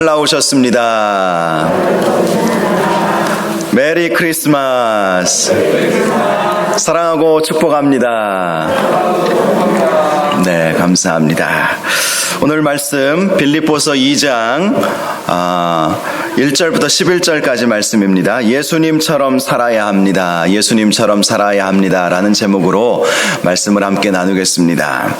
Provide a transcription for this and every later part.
나오셨습니다. 메리 크리스마스. 사랑하고 축복합니다. 네, 감사합니다. 오늘 말씀 빌립보서 2장 1절부터 11절까지 말씀입니다. 예수님처럼 살아야 합니다. 예수님처럼 살아야 합니다. 라는 제목으로 말씀을 함께 나누겠습니다.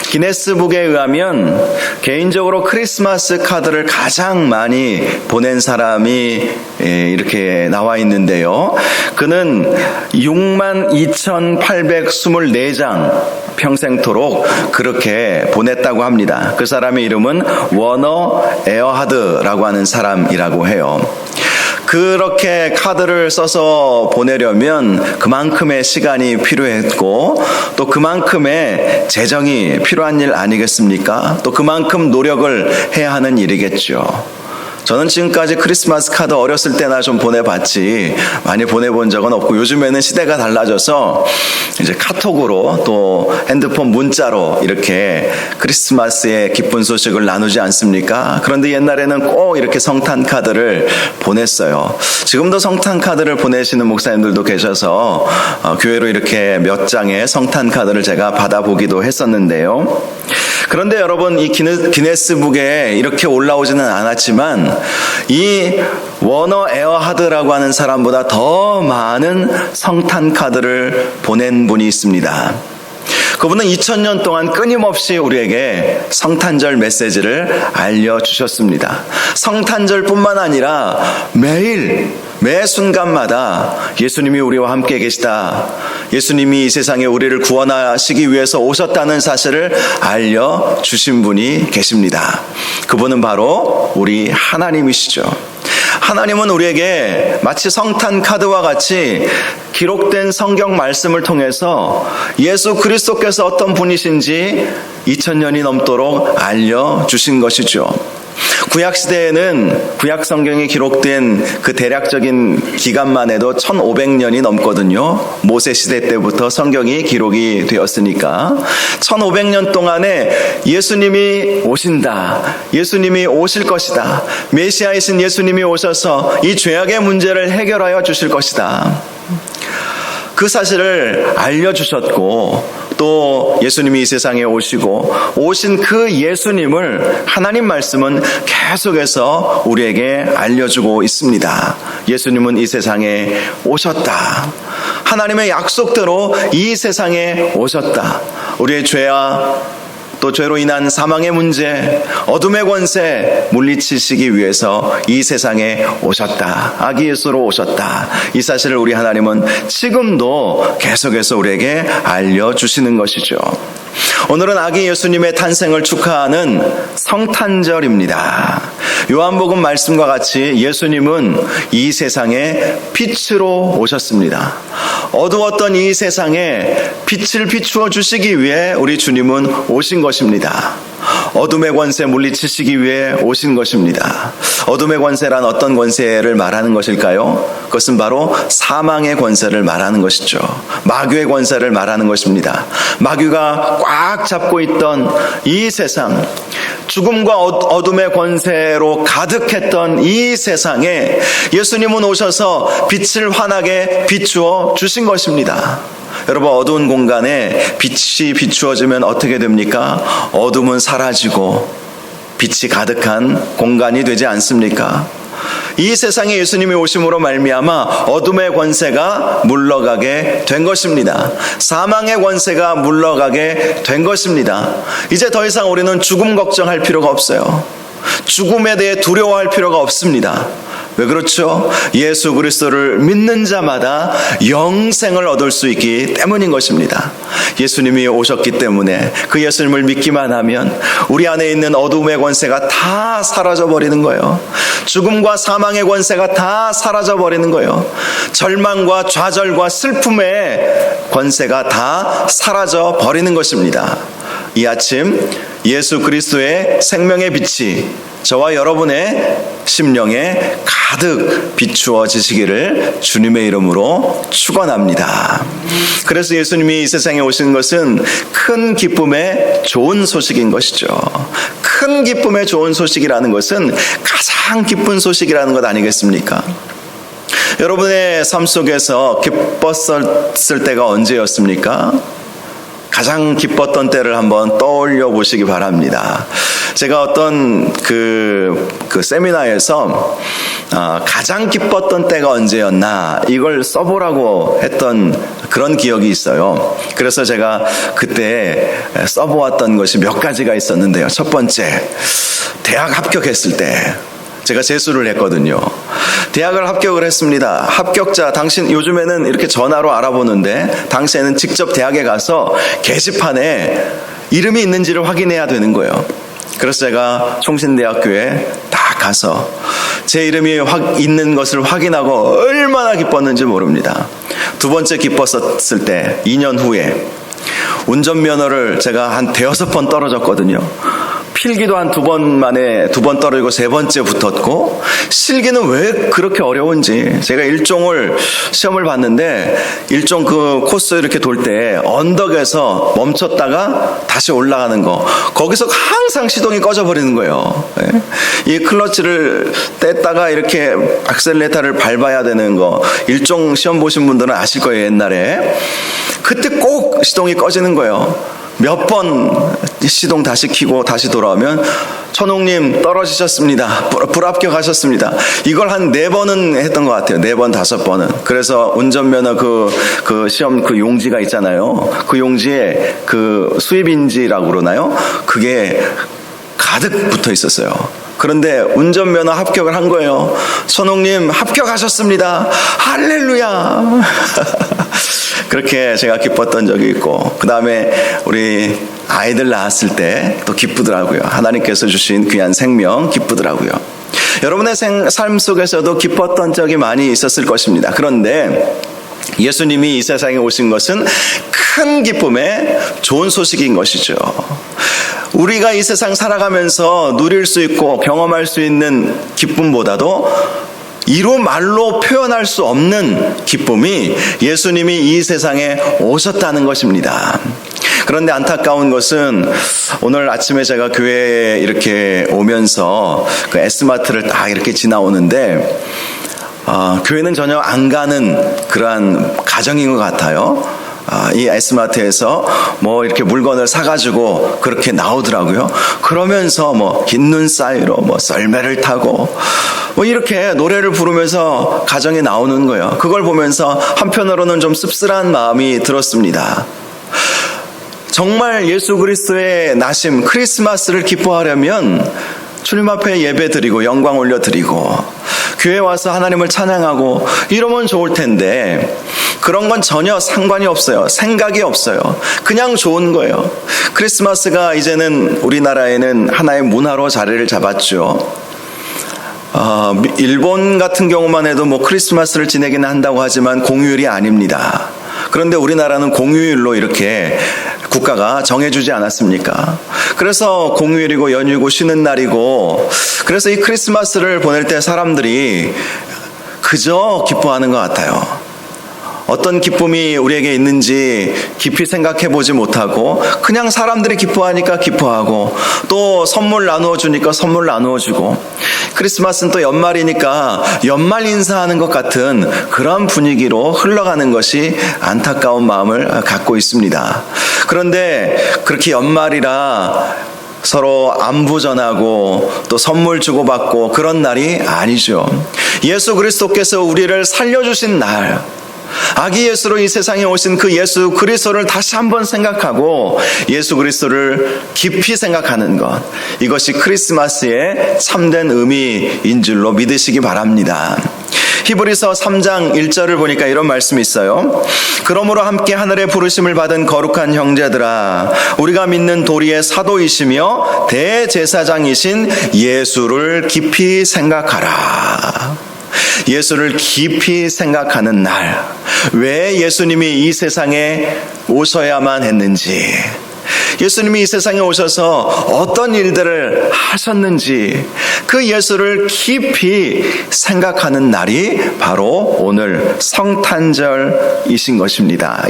기네스북에 의하면 개인적으로 크리스마스 카드를 가장 많이 보낸 사람이 이렇게 나와 있는데요. 그는 62,824장 평생토록 그렇게 보냈다고 합니다. 그 사람의 이름은 워너 에어하드라고 하는 사람이라고 해요. 그렇게 카드를 써서 보내려면 그만큼의 시간이 필요했고 또 그만큼의 재정이 필요한 일 아니겠습니까? 또 그만큼 노력을 해야 하는 일이겠죠. 저는 지금까지 크리스마스 카드 어렸을 때나 좀 보내봤지 많이 보내본 적은 없고, 요즘에는 시대가 달라져서 이제 카톡으로 또 핸드폰 문자로 이렇게 크리스마스의 기쁜 소식을 나누지 않습니까? 그런데 옛날에는 꼭 이렇게 성탄 카드를 보냈어요. 지금도 성탄 카드를 보내시는 목사님들도 계셔서 교회로 이렇게 몇 장의 성탄 카드를 제가 받아보기도 했었는데요. 그런데 여러분, 이 기네스북에 이렇게 올라오지는 않았지만 이 워너 에어하드라고 하는 사람보다 더 많은 성탄 카드를 보낸 분이 있습니다. 그분은 2000년 동안 끊임없이 우리에게 성탄절 메시지를 알려주셨습니다. 성탄절뿐만 아니라 매 순간마다 예수님이 우리와 함께 계시다, 예수님이 이 세상에 우리를 구원하시기 위해서 오셨다는 사실을 알려주신 분이 계십니다. 그분은 바로 우리 하나님이시죠. 하나님은 우리에게 마치 성탄 카드와 같이 기록된 성경 말씀을 통해서 예수 그리스도께서 어떤 분이신지 2000년이 넘도록 알려주신 것이죠. 구약시대에는 구약 성경이 기록된 그 대략적인 기간만 해도 1500년이 넘거든요. 모세시대 때부터 성경이 기록이 되었으니까 1500년 동안에 예수님이 오신다, 예수님이 오실 것이다, 메시아이신 예수님이 오셔서 이 죄악의 문제를 해결하여 주실 것이다, 그 사실을 알려주셨고, 또 예수님이 이 세상에 오신 그 예수님을 하나님 말씀은 계속해서 우리에게 알려주고 있습니다. 예수님은 이 세상에 오셨다. 하나님의 약속대로 이 세상에 오셨다. 우리의 죄와 또 죄로 인한 사망의 문제, 어둠의 권세 물리치시기 위해서 이 세상에 오셨다. 아기 예수로 오셨다. 이 사실을 우리 하나님은 지금도 계속해서 우리에게 알려주시는 것이죠. 오늘은 아기 예수님의 탄생을 축하하는 성탄절입니다. 요한복음 말씀과 같이 예수님은 이 세상에 빛으로 오셨습니다. 어두웠던 이 세상에 빛을 비추어 주시기 위해 우리 주님은 오신 것입니다. 어둠의 권세 물리치시기 위해 오신 것입니다. 어둠의 권세란 어떤 권세를 말하는 것일까요? 그것은 바로 사망의 권세를 말하는 것이죠. 마귀의 권세를 말하는 것입니다. 마귀가 꽉 잡고 있던 이 세상, 죽음과 어둠의 권세로 가득했던 이 세상에 예수님은 오셔서 빛을 환하게 비추어 주신 것입니다. 여러분, 어두운 공간에 빛이 비추어지면 어떻게 됩니까? 어둠은 사라지고 빛이 가득한 공간이 되지 않습니까? 이 세상에 예수님이 오심으로 말미암아 어둠의 권세가 물러가게 된 것입니다. 사망의 권세가 물러가게 된 것입니다. 이제 더 이상 우리는 죽음 걱정할 필요가 없어요. 죽음에 대해 두려워할 필요가 없습니다. 왜 그렇죠? 예수 그리스도를 믿는 자마다 영생을 얻을 수 있기 때문인 것입니다. 예수님이 오셨기 때문에 그 예수님을 믿기만 하면 우리 안에 있는 어둠의 권세가 다 사라져버리는 거예요. 죽음과 사망의 권세가 다 사라져버리는 거예요. 절망과 좌절과 슬픔의 권세가 다 사라져버리는 것입니다. 이 아침 예수 그리스도의 생명의 빛이 저와 여러분의 심령에 가득 비추어지시기를 주님의 이름으로 축원합니다. 그래서 예수님이 이 세상에 오신 것은 큰 기쁨의 좋은 소식인 것이죠. 큰 큰 기쁨의 좋은 소식이라는 것은 가장 기쁜 소식이라는 것 아니겠습니까? 여러분의 삶 속에서 기뻤을 때가 언제였습니까? 가장 기뻤던 때를 한번 떠올려 보시기 바랍니다. 제가 어떤 그 세미나에서 가장 기뻤던 때가 언제였나 이걸 써보라고 했던 그런 기억이 있어요. 그래서 제가 그때 써보았던 것이 몇 가지가 있었는데요. 첫 번째, 대학 합격했을 때 제가 재수를 했거든요. 대학을 합격을 했습니다. 합격자, 당신 요즘에는 이렇게 전화로 알아보는데 당시에는 직접 대학에 가서 게시판에 이름이 있는지를 확인해야 되는 거예요. 그래서 제가 총신대학교에 딱 가서 제 이름이 있는 것을 확인하고 얼마나 기뻤는지 모릅니다. 두 번째 기뻤었을 때 2년 후에 운전면허를 제가 한 5번 떨어졌거든요. 필기도 한 2번 만에 2번 떨어지고 3번째 붙었고, 실기는 왜 그렇게 어려운지 제가 일종을 시험을 봤는데 일종 그 코스 이렇게 돌 때 언덕에서 멈췄다가 다시 올라가는 거, 거기서 항상 시동이 꺼져버리는 거예요. 이 클러치를 뗐다가 이렇게 악셀레타를 밟아야 되는 거, 일종 시험 보신 분들은 아실 거예요. 옛날에 그때 꼭 시동이 꺼지는 거예요. 몇 번 시동 다시 켜고 다시 돌아오면 천옥님 떨어지셨습니다. 불합격하셨습니다. 이걸 한 4번은 했던 것 같아요. 4번, 5번은. 그래서 운전면허 그 시험 그 용지가 있잖아요. 그 용지에 그 수입인지라고 그러나요? 그게 가득 붙어 있었어요. 그런데 운전면허 합격을 한 거예요. 천옥님 합격하셨습니다. 할렐루야. 그렇게 제가 기뻤던 적이 있고, 그 다음에 우리 아이들 낳았을 때 또 기쁘더라고요. 하나님께서 주신 귀한 생명 기쁘더라고요. 여러분의 삶 속에서도 기뻤던 적이 많이 있었을 것입니다. 그런데 예수님이 이 세상에 오신 것은 큰 기쁨의 좋은 소식인 것이죠. 우리가 이 세상 살아가면서 누릴 수 있고 경험할 수 있는 기쁨보다도 이루 말로 표현할 수 없는 기쁨이 예수님이 이 세상에 오셨다는 것입니다. 그런데 안타까운 것은 오늘 아침에 제가 교회에 이렇게 오면서 그 S마트를 딱 이렇게 지나오는데 교회는 전혀 안 가는 그러한 가정인 것 같아요. 이 S마트에서 뭐 이렇게 물건을 사가지고 그렇게 나오더라고요. 그러면서 뭐 긴 눈 사이로 뭐 썰매를 타고 뭐 이렇게 노래를 부르면서 가정에 나오는 거예요. 그걸 보면서 한편으로는 좀 씁쓸한 마음이 들었습니다. 정말 예수 그리스도의 나심 크리스마스를 기뻐하려면 주님 앞에 예배 드리고 영광 올려 드리고 교회 와서 하나님을 찬양하고 이러면 좋을 텐데 그런 건 전혀 상관이 없어요. 생각이 없어요. 그냥 좋은 거예요. 크리스마스가 이제는 우리나라에는 하나의 문화로 자리를 잡았죠. 일본 같은 경우만 해도 뭐 크리스마스를 지내기는 한다고 하지만 공휴일이 아닙니다. 그런데 우리나라는 공휴일로 이렇게 국가가 정해주지 않았습니까? 그래서 공휴일이고 연휴고 쉬는 날이고, 그래서 이 크리스마스를 보낼 때 사람들이 그저 기뻐하는 것 같아요. 어떤 기쁨이 우리에게 있는지 깊이 생각해 보지 못하고 그냥 사람들이 기뻐하니까 기뻐하고, 또 선물 나누어 주니까 선물 나누어 주고, 크리스마스는 또 연말이니까 연말 인사하는 것 같은 그런 분위기로 흘러가는 것이 안타까운 마음을 갖고 있습니다. 그런데 그렇게 연말이라 서로 안부 전하고 또 선물 주고받고 그런 날이 아니죠. 예수 그리스도께서 우리를 살려주신 날, 아기 예수로 이 세상에 오신 그 예수 그리스도를 다시 한번 생각하고 예수 그리스도를 깊이 생각하는 것, 이것이 크리스마스의 참된 의미인 줄로 믿으시기 바랍니다. 히브리서 3장 1절을 보니까 이런 말씀이 있어요. 그러므로 함께 하늘의 부르심을 받은 거룩한 형제들아, 우리가 믿는 도리의 사도이시며 대제사장이신 예수를 깊이 생각하라. 예수를 깊이 생각하는 날, 왜 예수님이 이 세상에 오셔야만 했는지, 예수님이 이 세상에 오셔서 어떤 일들을 하셨는지 그 예수를 깊이 생각하는 날이 바로 오늘 성탄절이신 것입니다.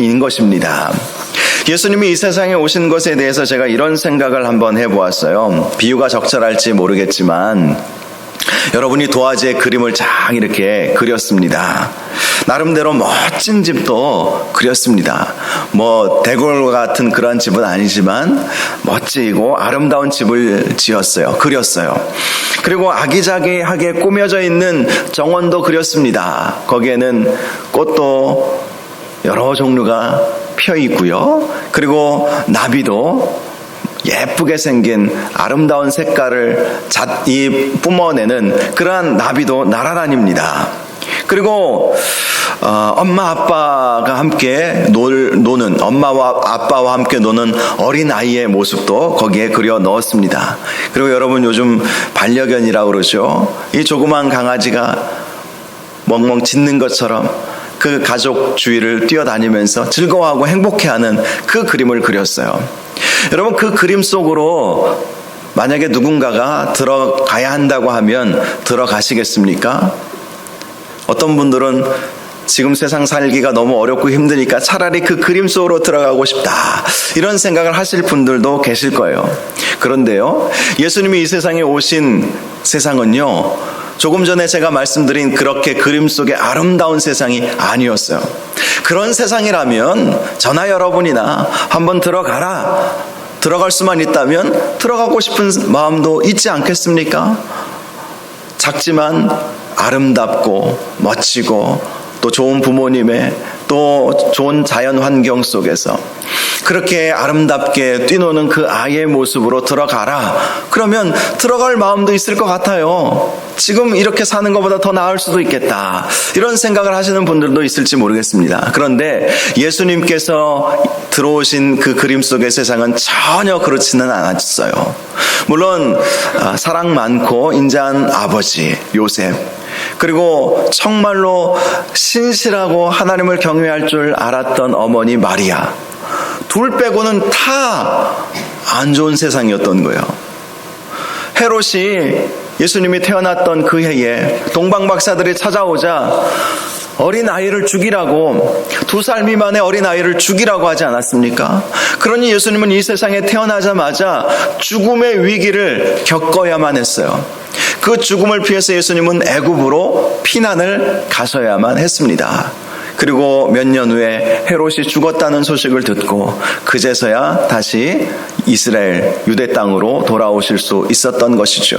예수님이 이 세상에 오신 것에 대해서 제가 이런 생각을 한번 해보았어요. 비유가 적절할지 모르겠지만 여러분이 도화지에 그림을 쫙 이렇게 그렸습니다. 나름대로 멋진 집도 그렸습니다. 대골 같은 그런 집은 아니지만 멋지고 아름다운 집을 그렸어요. 그리고 아기자기하게 꾸며져 있는 정원도 그렸습니다. 거기에는 꽃도 여러 종류가 펴 있고요. 그리고 나비도 예쁘게 생긴 아름다운 색깔을 뿜어내는 그러한 나비도 날아다닙니다. 그리고 엄마 아빠가 함께 노는 엄마와 아빠와 함께 노는 어린 아이의 모습도 거기에 그려 넣었습니다. 그리고 여러분 요즘 반려견이라고 그러죠. 이 조그만 강아지가 멍멍 짖는 것처럼 그 가족 주위를 뛰어다니면서 즐거워하고 행복해하는 그 그림을 그렸어요. 여러분 그 그림 속으로 만약에 누군가가 들어가야 한다고 하면 들어가시겠습니까? 어떤 분들은 지금 세상 살기가 너무 어렵고 힘드니까 차라리 그 그림 속으로 들어가고 싶다 이런 생각을 하실 분들도 계실 거예요. 그런데요, 예수님이 이 세상에 오신 세상은요, 조금 전에 제가 말씀드린 그렇게 그림 속의 아름다운 세상이 아니었어요. 그런 세상이라면 저나 여러분이나 한번 들어갈 수만 있다면 들어가고 싶은 마음도 있지 않겠습니까? 작지만 아름답고 멋지고 또 좋은 부모님의 또 좋은 자연 환경 속에서 그렇게 아름답게 뛰노는 그 아이의 모습으로 들어가라. 그러면 들어갈 마음도 있을 것 같아요. 지금 이렇게 사는 것보다 더 나을 수도 있겠다. 이런 생각을 하시는 분들도 있을지 모르겠습니다. 그런데 예수님께서 들어오신 그 그림 속의 세상은 전혀 그렇지는 않았어요. 물론 사랑 많고 인자한 아버지 요셉, 그리고 정말로 신실하고 하나님을 경외할 줄 알았던 어머니 마리아, 둘 빼고는 다 안 좋은 세상이었던 거예요. 헤롯이 예수님이 태어났던 그 해에 동방박사들이 찾아오자 어린아이를 죽이라고, 2살 미만의 어린아이를 죽이라고 하지 않았습니까? 그러니 예수님은 이 세상에 태어나자마자 죽음의 위기를 겪어야만 했어요. 그 죽음을 피해서 예수님은 애굽으로 피난을 가셔야만 했습니다. 그리고 몇 년 후에 헤롯이 죽었다는 소식을 듣고 그제서야 다시 이스라엘 유대 땅으로 돌아오실 수 있었던 것이죠.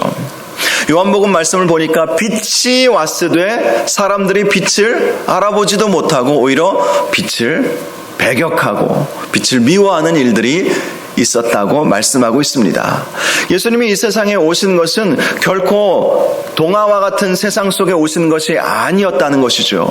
요한복음 말씀을 보니까 빛이 왔으되 사람들이 빛을 알아보지도 못하고 오히려 빛을 배격하고 빛을 미워하는 일들이 있었다고 말씀하고 있습니다. 예수님이 이 세상에 오신 것은 결코 동화와 같은 세상 속에 오신 것이 아니었다는 것이죠.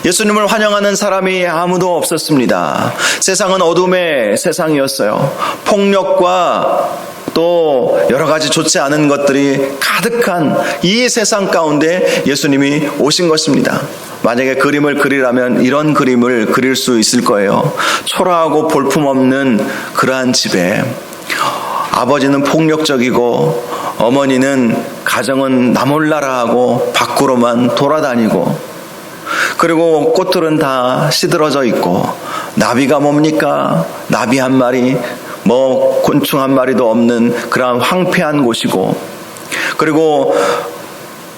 예수님을 환영하는 사람이 아무도 없었습니다. 세상은 어둠의 세상이었어요. 폭력과 또 여러 가지 좋지 않은 것들이 가득한 이 세상 가운데 예수님이 오신 것입니다. 만약에 그림을 그리라면 이런 그림을 그릴 수 있을 거예요. 초라하고 볼품없는 그러한 집에 아버지는 폭력적이고 어머니는 가정은 나몰라라 하고 밖으로만 돌아다니고, 그리고 꽃들은 다 시들어져 있고, 나비가 뭡니까? 나비 한 마리, 곤충 한 마리도 없는 그러한 황폐한 곳이고, 그리고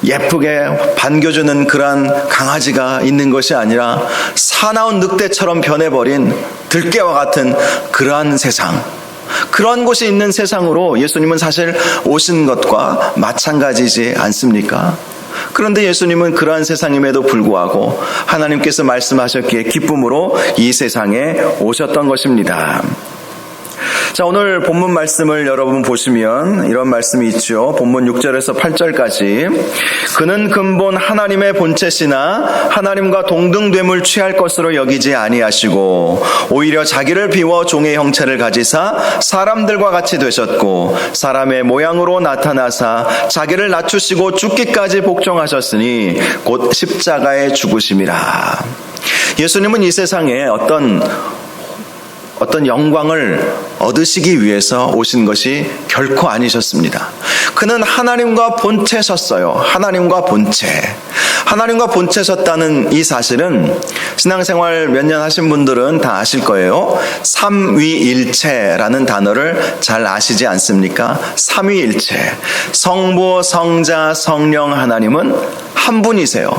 예쁘게 반겨주는 그러한 강아지가 있는 것이 아니라 사나운 늑대처럼 변해버린 들깨와 같은 그러한 세상, 그런 곳이 있는 세상으로 예수님은 사실 오신 것과 마찬가지지 않습니까? 그런데 예수님은 그러한 세상임에도 불구하고 하나님께서 말씀하셨기에 기쁨으로 이 세상에 오셨던 것입니다. 자, 오늘 본문 말씀을 여러분 보시면 이런 말씀이 있죠. 본문 6절에서 8절까지. 그는 근본 하나님의 본체시나 하나님과 동등됨을 취할 것으로 여기지 아니하시고 오히려 자기를 비워 종의 형체를 가지사 사람들과 같이 되셨고 사람의 모양으로 나타나사 자기를 낮추시고 죽기까지 복종하셨으니 곧 십자가에 죽으심이라. 예수님은 이 세상에 어떤 어떤 영광을 얻으시기 위해서 오신 것이 결코 아니셨습니다. 그는 하나님과 본체 섰어요. 하나님과 본체. 하나님과 본체 섰다는 이 사실은 신앙생활 몇 년 하신 분들은 다 아실 거예요. 삼위일체라는 단어를 잘 아시지 않습니까? 삼위일체. 성부, 성자, 성령 하나님은 한 분이세요.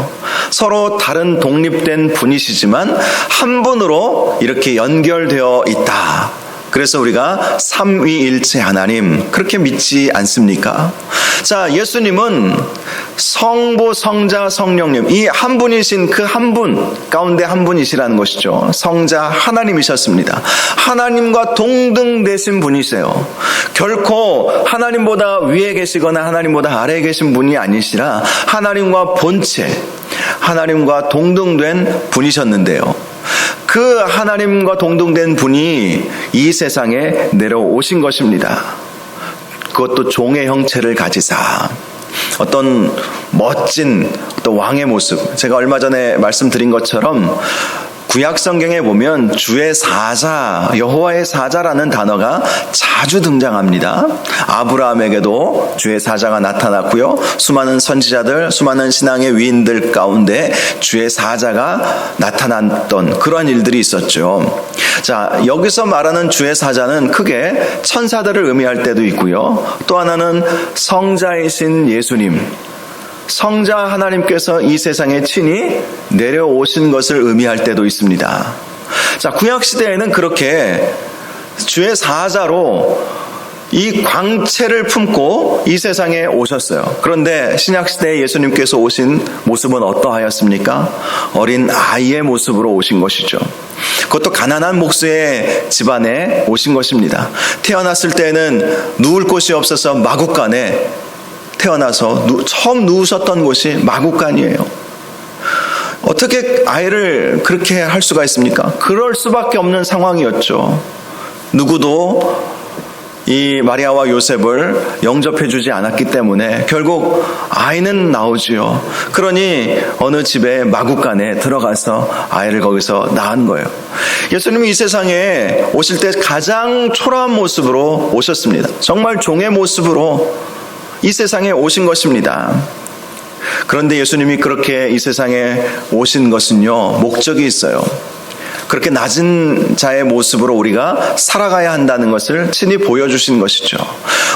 서로 다른 독립된 분이시지만 한 분으로 이렇게 연결되어 있다. 그래서 우리가 삼위일체 하나님 그렇게 믿지 않습니까? 자, 예수님은 성부, 성자, 성령님 이 한 분이신 그 한 분 가운데 한 분이시라는 것이죠. 성자 하나님이셨습니다. 하나님과 동등되신 분이세요. 결코 하나님보다 위에 계시거나 하나님보다 아래에 계신 분이 아니시라 하나님과 본체, 하나님과 동등된 분이셨는데요. 그 하나님과 동등된 분이 이 세상에 내려오신 것입니다. 그것도 종의 형체를 가지사 어떤 멋진 또 왕의 모습. 제가 얼마 전에 말씀드린 것처럼 구약 성경에 보면 주의 사자, 여호와의 사자라는 단어가 자주 등장합니다. 아브라함에게도 주의 사자가 나타났고요. 수많은 선지자들, 수많은 신앙의 위인들 가운데 주의 사자가 나타났던 그러한 일들이 있었죠. 자, 여기서 말하는 주의 사자는 크게 천사들을 의미할 때도 있고요. 또 하나는 성자이신 예수님, 성자 하나님께서 이 세상에 친히 내려오신 것을 의미할 때도 있습니다. 자, 구약시대에는 그렇게 주의 사자로 이 광채를 품고 이 세상에 오셨어요. 그런데 신약시대에 예수님께서 오신 모습은 어떠하였습니까? 어린 아이의 모습으로 오신 것이죠. 그것도 가난한 목수의 집안에 오신 것입니다. 태어났을 때는 누울 곳이 없어서 마구간에 태어나서 처음 누우셨던 곳이 마구간이에요. 어떻게 아이를 그렇게 할 수가 있습니까? 그럴 수밖에 없는 상황이었죠. 누구도 이 마리아와 요셉을 영접해 주지 않았기 때문에 결국 아이는 나오지요. 그러니 어느 집에 마구간에 들어가서 아이를 거기서 낳은 거예요. 예수님이 이 세상에 오실 때 가장 초라한 모습으로 오셨습니다. 정말 종의 모습으로 이 세상에 오신 것입니다. 그런데 예수님이 그렇게 이 세상에 오신 것은요, 목적이 있어요. 그렇게 낮은 자의 모습으로 우리가 살아가야 한다는 것을 친히 보여주신 것이죠.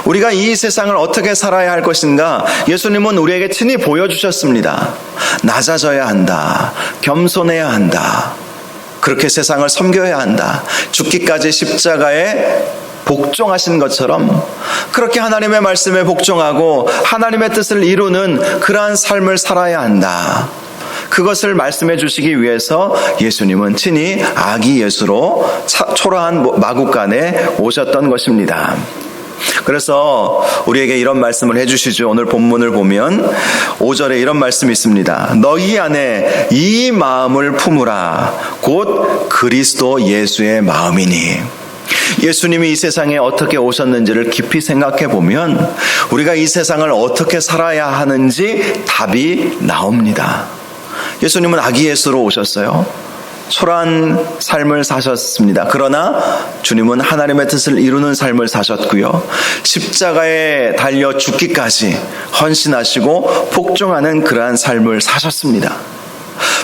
우리가 이 세상을 어떻게 살아야 할 것인가 예수님은 우리에게 친히 보여주셨습니다. 낮아져야 한다. 겸손해야 한다. 그렇게 세상을 섬겨야 한다. 죽기까지 십자가에 복종하신 것처럼 그렇게 하나님의 말씀에 복종하고 하나님의 뜻을 이루는 그러한 삶을 살아야 한다. 그것을 말씀해 주시기 위해서 예수님은 친히 아기 예수로 초라한 마구간에 오셨던 것입니다. 그래서 우리에게 이런 말씀을 해주시죠. 오늘 본문을 보면 5절에 이런 말씀이 있습니다. 너희 안에 이 마음을 품으라. 곧 그리스도 예수의 마음이니. 예수님이 이 세상에 어떻게 오셨는지를 깊이 생각해 보면 우리가 이 세상을 어떻게 살아야 하는지 답이 나옵니다. 예수님은 아기 예수로 오셨어요. 초라한 삶을 사셨습니다. 그러나 주님은 하나님의 뜻을 이루는 삶을 사셨고요. 십자가에 달려 죽기까지 헌신하시고 복종하는 그러한 삶을 사셨습니다.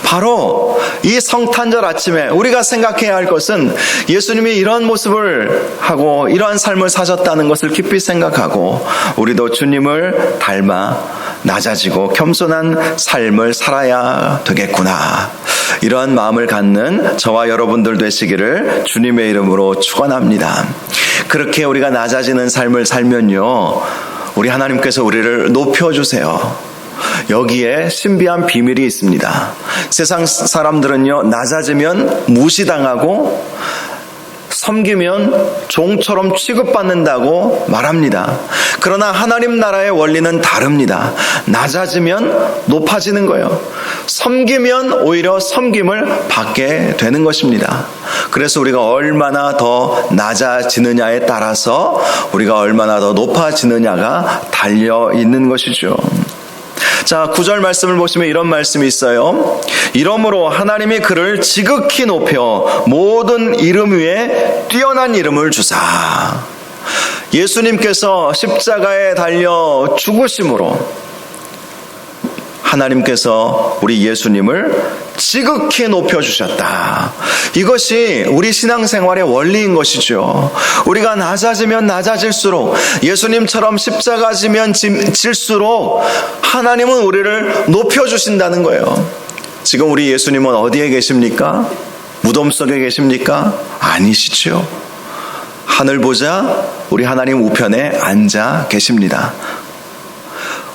바로 이 성탄절 아침에 우리가 생각해야 할 것은 예수님이 이런 모습을 하고 이러한 삶을 사셨다는 것을 깊이 생각하고 우리도 주님을 닮아 낮아지고 겸손한 삶을 살아야 되겠구나. 이러한 마음을 갖는 저와 여러분들 되시기를 주님의 이름으로 축원합니다. 그렇게 우리가 낮아지는 삶을 살면요, 우리 하나님께서 우리를 높여주세요. 여기에 신비한 비밀이 있습니다. 세상 사람들은요, 낮아지면 무시당하고 섬기면 종처럼 취급받는다고 말합니다. 그러나 하나님 나라의 원리는 다릅니다. 낮아지면 높아지는 거예요. 섬기면 오히려 섬김을 받게 되는 것입니다. 그래서 우리가 얼마나 더 낮아지느냐에 따라서 우리가 얼마나 더 높아지느냐가 달려 있는 것이죠. 자, 9절 말씀을 보시면 이런 말씀이 있어요. 이러므로 하나님이 그를 지극히 높여 모든 이름 위에 뛰어난 이름을 주사. 예수님께서 십자가에 달려 죽으심으로 하나님께서 우리 예수님을 지극히 높여주셨다. 이것이 우리 신앙생활의 원리인 것이죠. 우리가 낮아지면 낮아질수록, 예수님처럼 십자가 지면 질수록 하나님은 우리를 높여주신다는 거예요. 지금 우리 예수님은 어디에 계십니까? 무덤 속에 계십니까? 아니시죠. 하늘 보자 우리 하나님 우편에 앉아 계십니다.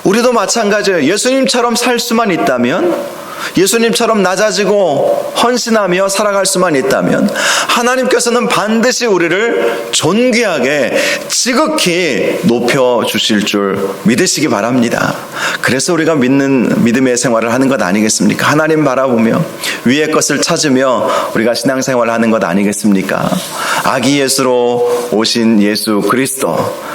우리도 마찬가지예요. 예수님처럼 살 수만 있다면, 예수님처럼 낮아지고 헌신하며 살아갈 수만 있다면 하나님께서는 반드시 우리를 존귀하게 지극히 높여주실 줄 믿으시기 바랍니다. 그래서 우리가 믿는 믿음의 생활을 하는 것 아니겠습니까? 하나님 바라보며 위의 것을 찾으며 우리가 신앙생활을 하는 것 아니겠습니까? 아기 예수로 오신 예수 그리스도,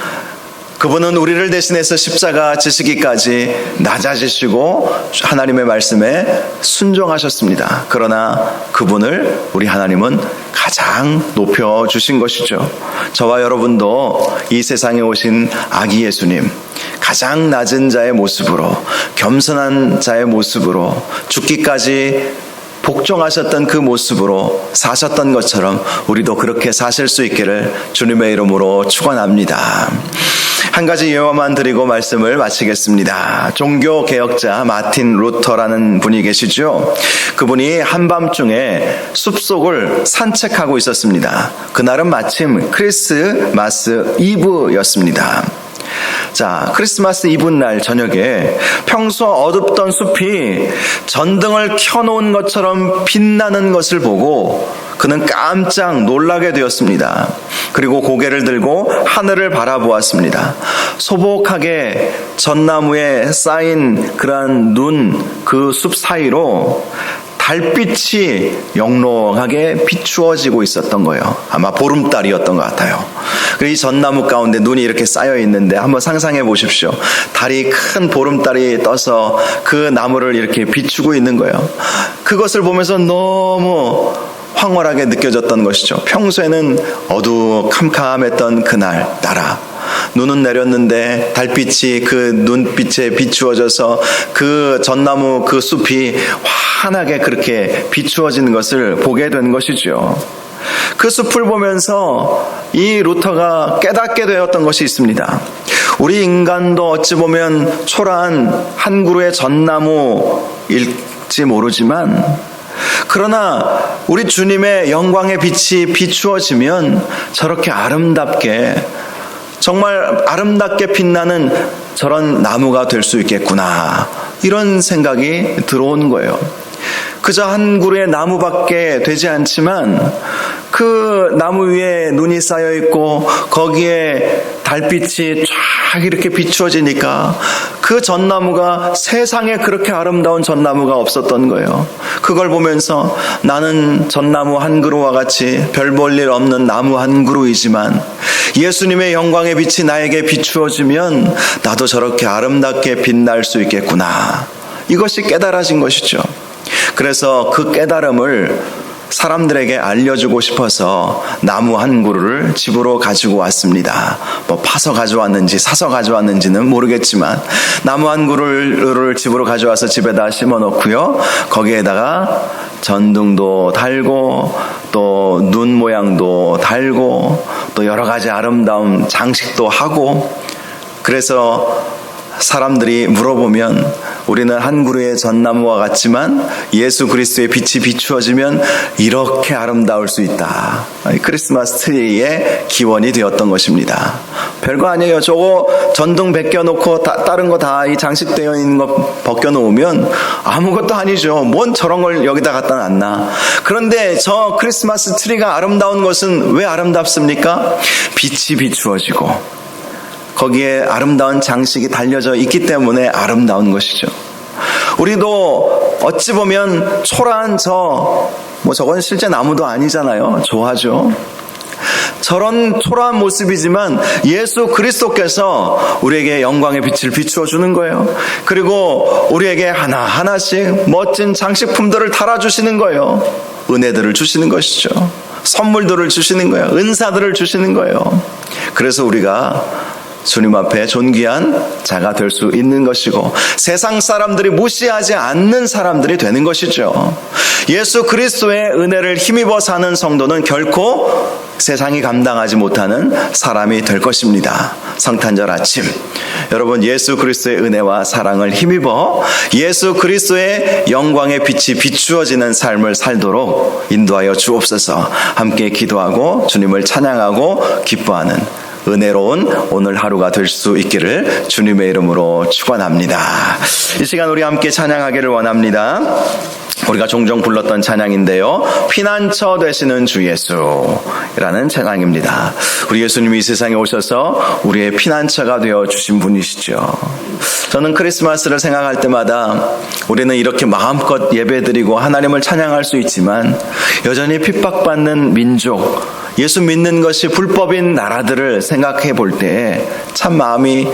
그분은 우리를 대신해서 십자가 지시기까지 낮아지시고 하나님의 말씀에 순종하셨습니다. 그러나 그분을 우리 하나님은 가장 높여주신 것이죠. 저와 여러분도 이 세상에 오신 아기 예수님, 가장 낮은 자의 모습으로, 겸손한 자의 모습으로 죽기까지 복종하셨던 그 모습으로 사셨던 것처럼 우리도 그렇게 사실 수 있기를 주님의 이름으로 축원합니다. 한 가지 예화만 드리고 말씀을 마치겠습니다. 종교개혁자 마틴 루터라는 분이 계시죠. 그분이 한밤중에 숲속을 산책하고 있었습니다. 그날은 마침 크리스마스 이브였습니다. 자, 크리스마스 이브날 저녁에 평소 어둡던 숲이 전등을 켜놓은 것처럼 빛나는 것을 보고 그는 깜짝 놀라게 되었습니다. 그리고 고개를 들고 하늘을 바라보았습니다. 소복하게 전나무에 쌓인 그러한 눈, 그 숲 사이로 달빛이 영롱하게 비추어지고 있었던 거예요. 아마 보름달이었던 것 같아요. 이 전나무 가운데 눈이 이렇게 쌓여 있는데 한번 상상해 보십시오. 달이, 큰 보름달이 떠서 그 나무를 이렇게 비추고 있는 거예요. 그것을 보면서 너무 황홀하게 느껴졌던 것이죠. 평소에는 어두컴컴했던 그날 나라, 눈은 내렸는데 달빛이 그 눈빛에 비추어져서 그 전나무 그 숲이 환하게 그렇게 비추어지는 것을 보게 된 것이죠. 그 숲을 보면서 이 루터가 깨닫게 되었던 것이 있습니다. 우리 인간도 어찌 보면 초라한 한 그루의 전나무일지 모르지만, 그러나 우리 주님의 영광의 빛이 비추어지면 저렇게 아름답게, 정말 아름답게 빛나는 저런 나무가 될 수 있겠구나, 이런 생각이 들어오는 거예요. 그저 한 그루의 나무밖에 되지 않지만 그 나무 위에 눈이 쌓여 있고 거기에 달빛이 쫙 이렇게 비추어지니까 그 전나무가, 세상에 그렇게 아름다운 전나무가 없었던 거예요. 그걸 보면서 나는 전나무 한 그루와 같이 별 볼 일 없는 나무 한 그루이지만 예수님의 영광의 빛이 나에게 비추어지면 나도 저렇게 아름답게 빛날 수 있겠구나, 이것이 깨달아진 것이죠. 그래서 그 깨달음을 사람들에게 알려주고 싶어서 나무 한 그루를 집으로 가지고 왔습니다. 뭐 파서 가져왔는지 사서 가져왔는지는 모르겠지만 나무 한 그루를 집으로 가져와서 집에다 심어 놓고요, 거기에다가 전등도 달고 또 눈 모양도 달고 또 여러 가지 아름다운 장식도 하고, 그래서 사람들이 물어보면 우리는 한 그루의 전나무와 같지만 예수 그리스도의 빛이 비추어지면 이렇게 아름다울 수 있다. 크리스마스 트리의 기원이 되었던 것입니다. 별거 아니에요. 저거 전등 벗겨놓고 다른 거 다 이 장식되어 있는 거 벗겨놓으면 아무것도 아니죠. 뭔 저런 걸 여기다 갖다 놨나. 그런데 저 크리스마스 트리가 아름다운 것은 왜 아름답습니까? 빛이 비추어지고 거기에 아름다운 장식이 달려져 있기 때문에 아름다운 것이죠. 우리도 어찌 보면 초라한 저건 실제 나무도 아니잖아요. 좋아하죠. 저런 초라한 모습이지만 예수 그리스도께서 우리에게 영광의 빛을 비추어 주는 거예요. 그리고 우리에게 하나하나씩 멋진 장식품들을 달아주시는 거예요. 은혜들을 주시는 것이죠. 선물들을 주시는 거예요. 은사들을 주시는 거예요. 그래서 우리가 주님 앞에 존귀한 자가 될 수 있는 것이고 세상 사람들이 무시하지 않는 사람들이 되는 것이죠. 예수 그리스도의 은혜를 힘입어 사는 성도는 결코 세상이 감당하지 못하는 사람이 될 것입니다. 성탄절 아침 여러분 예수 그리스도의 은혜와 사랑을 힘입어 예수 그리스도의 영광의 빛이 비추어지는 삶을 살도록 인도하여 주옵소서. 함께 기도하고 주님을 찬양하고 기뻐하는 은혜로운 오늘 하루가 될 수 있기를 주님의 이름으로 축원합니다. 이 시간 우리 함께 찬양하기를 원합니다. 우리가 종종 불렀던 찬양인데요. 피난처 되시는 주 예수라는 찬양입니다. 우리 예수님이 이 세상에 오셔서 우리의 피난처가 되어 주신 분이시죠. 저는 크리스마스를 생각할 때마다 우리는 이렇게 마음껏 예배드리고 하나님을 찬양할 수 있지만 여전히 핍박받는 민족, 예수 믿는 것이 불법인 나라들을 생각해 볼 때 참 마음이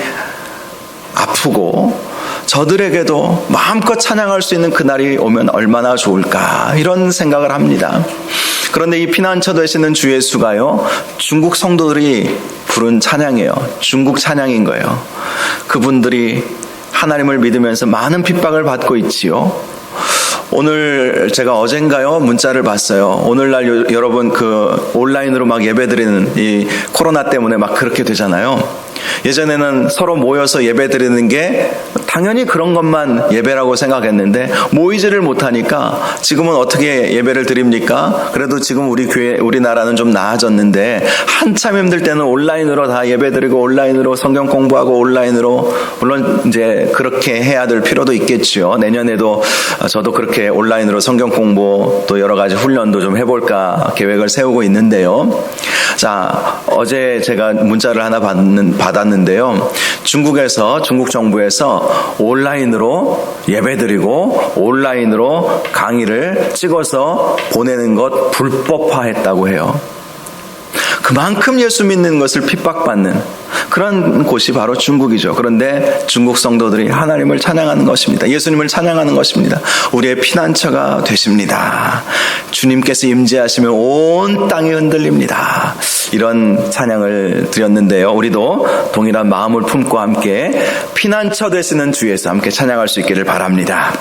아프고 저들에게도 마음껏 찬양할 수 있는 그날이 오면 얼마나 좋을까 이런 생각을 합니다. 그런데 이 피난처 되시는 주 예수가요 중국 성도들이 부른 찬양이에요. 중국 찬양인 거예요. 그분들이 하나님을 믿으면서 많은 핍박을 받고 있지요. 오늘 제가 어젠가요 문자를 봤어요. 오늘날 여러분 그 온라인으로 막 예배드리는 이 코로나 때문에 막 그렇게 되잖아요. 예전에는 서로 모여서 예배드리는 게 당연히 그런 것만 예배라고 생각했는데 모이지를 못하니까 지금은 어떻게 예배를 드립니까? 그래도 지금 우리 교회, 우리나라는 좀 나아졌는데 한참 힘들 때는 온라인으로 다 예배드리고 온라인으로 성경 공부하고 온라인으로 물론 이제 그렇게 해야 될 필요도 있겠지요. 내년에도 저도 그렇게 온라인으로 성경 공부 또 여러 가지 훈련도 좀 해볼까 계획을 세우고 있는데요. 자, 어제 제가 문자를 하나 받았는데요. 중국 정부에서 온라인으로 예배드리고 온라인으로 강의를 찍어서 보내는 것 불법화했다고 해요. 그만큼 예수 믿는 것을 핍박받는 그런 곳이 바로 중국이죠. 그런데 중국 성도들이 하나님을 찬양하는 것입니다. 예수님을 찬양하는 것입니다. 우리의 피난처가 되십니다. 주님께서 임재하시면 온 땅이 흔들립니다. 이런 찬양을 드렸는데요. 우리도 동일한 마음을 품고 함께 피난처 되시는 주 예수 함께 찬양할 수 있기를 바랍니다.